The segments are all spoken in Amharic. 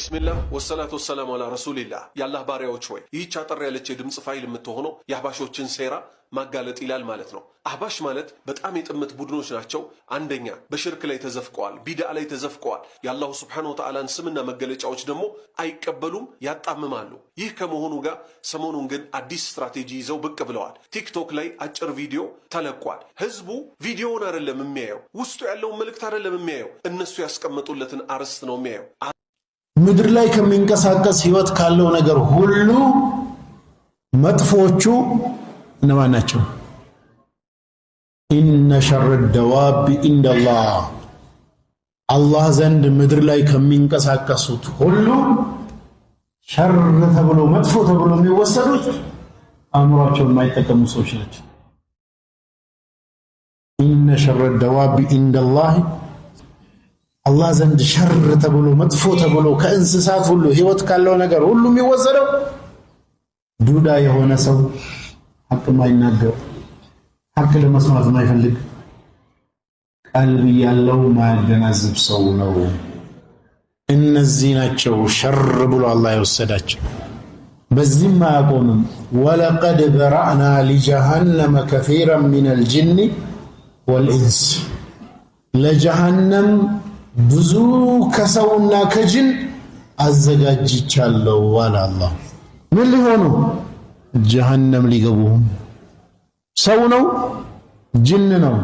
ቢስሚላህ ወሰላቱ ወሰላሙ አላ ረሱሊላህ። የአላህ ባሪያዎች ሆይ ይህች አጠር ያለች የድምፅ ፋይል የምትሆነው የአህባሾችን ሴራ ማጋለጥ ይላል ማለት ነው። አህባሽ ማለት በጣም የጥመት ቡድኖች ናቸው። አንደኛ በሽርክ ላይ ተዘፍቀዋል፣ ቢድዓ ላይ ተዘፍቀዋል። የአላሁ ስብሓነሁ ወተዓላን ስምና መገለጫዎች ደግሞ አይቀበሉም፣ ያጣምማሉ። ይህ ከመሆኑ ጋር ሰሞኑን ግን አዲስ ስትራቴጂ ይዘው ብቅ ብለዋል። ቲክቶክ ላይ አጭር ቪዲዮ ተለቋል። ህዝቡ ቪዲዮውን አይደለም የሚያየው፣ ውስጡ ያለውን መልእክት አይደለም የሚያየው፣ እነሱ ያስቀመጡለትን አርዕስት ነው የሚያየው። ምድር ላይ ከሚንቀሳቀስ ህይወት ካለው ነገር ሁሉ መጥፎቹ እነማን ናቸው? ኢነ ሸረ ደዋብ ኢንደላህ፣ አላህ ዘንድ ምድር ላይ ከሚንቀሳቀሱት ሁሉ ሸር ተብሎ መጥፎ ተብሎ የሚወሰዱት አእምሯቸውን የማይጠቀሙ ሰዎች ናቸው። ኢነ ሸረ ደዋብ ኢንደላህ፣ አላህ ዘንድ ሸር ተብሎ መጥፎ ተብሎ ከእንስሳት ሁሉ ህይወት ካለው ነገር ሁሉ የሚወሰደው ዱዳ የሆነ ሰው፣ ሐቅ ማይናገር፣ ሐቅ ለመስማት ማይፈልግ፣ ቀልብ ያለው ማያገናዝብ ሰው ነው። እነዚህ ናቸው ሸር ብሎ አላህ የወሰዳቸው። በዚህም አያቆምም። ወለቀድ በረእና ሊጀሃነመ ከሲራን ሚነል ጂኒ ወልኢንስ፣ ለጀሃነም ብዙ ከሰውና ከጅን አዘጋጅቻለሁ አለ አላህ። ምን ሊሆኑ? ጀሃነም ሊገቡ። ሰው ነው ጅን ነው፣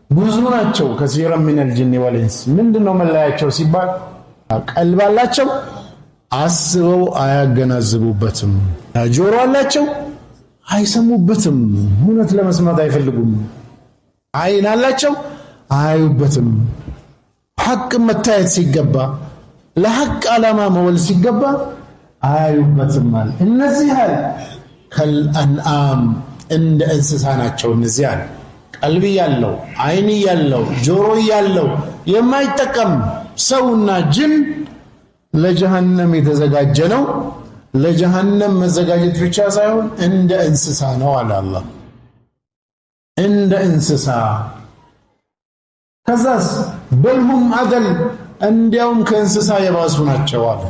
ብዙ ናቸው። ከሲራን ሚነል ጂኒ ወልኢንስ። ምንድነው መለያቸው ሲባል ቀልብ አላቸው፣ አስበው አያገናዝቡበትም። ጆሮ አላቸው፣ አይሰሙበትም፣ እውነት ለመስማት አይፈልጉም። አይን አላቸው፣ አያዩበትም። ሐቅ መታየት ሲገባ ለሐቅ ዓላማ መወል ሲገባ አያዩበትም ማለት። እነዚህ ከልአንዓም እንደ እንስሳ ናቸው። እነዚህ ቀልብ ያለው አይን ያለው ጆሮ ያለው የማይጠቀም ሰውና ጅን ለጀሃነም የተዘጋጀ ነው። ለጀሃነም መዘጋጀት ብቻ ሳይሆን እንደ እንስሳ ነው አለ አላህ። እንደ እንስሳ። ከዛስ በልሁም አደል፣ እንዲያውም ከእንስሳ የባሱ ናቸው አለ።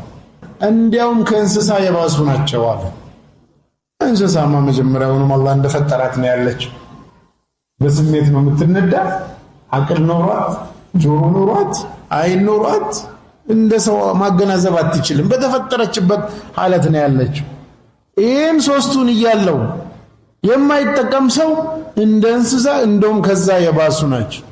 እንዲያውም ከእንስሳ የባሱ ናቸው አለ። እንስሳማ መጀመሪያውንም አላህ እንደፈጠራት ነው ያለችው። በስሜት ነው የምትነዳ። አቅል ኖሯት፣ ጆሮ ኖሯት፣ አይን ኖሯት እንደ ሰው ማገናዘብ አትችልም። በተፈጠረችበት ሐለት ነው ያለችው። ይህን ሶስቱን እያለው የማይጠቀም ሰው እንደ እንስሳ እንደውም ከዛ የባሱ ናቸው።